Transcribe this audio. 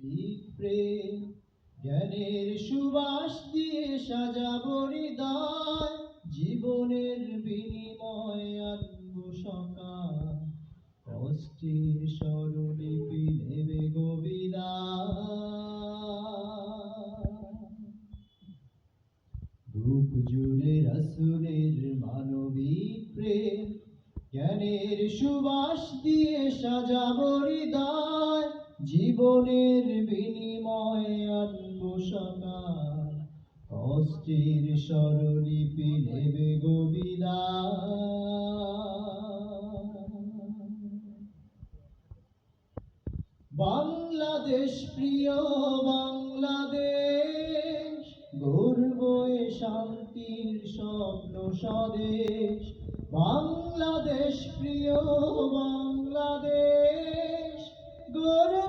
বিপ্রেম জ্ঞানের সুবাস দিয়ে সাজাবো হৃদয়, জীবনের বিনিময় আনব সকাল, কষ্টের স্বরলিপি নেবে গো বিদায়। রূপ জুড়ে রাসূলের মানবিক প্রেম, জ্ঞানের সুবাস দিয়ে সাজাবো হৃদয়, জীবনের বিনিময়ে আনব সকাল, কষ্টের স্বরলিপি নেবে গো বিদায়। বাংলাদেশ প্রিয় বাংলাদেশ, গর্ব এ শান্তির স্বপ্ন স্বদেশ। বাংলাদেশ প্রিয় বাংলাদেশ, গর্ব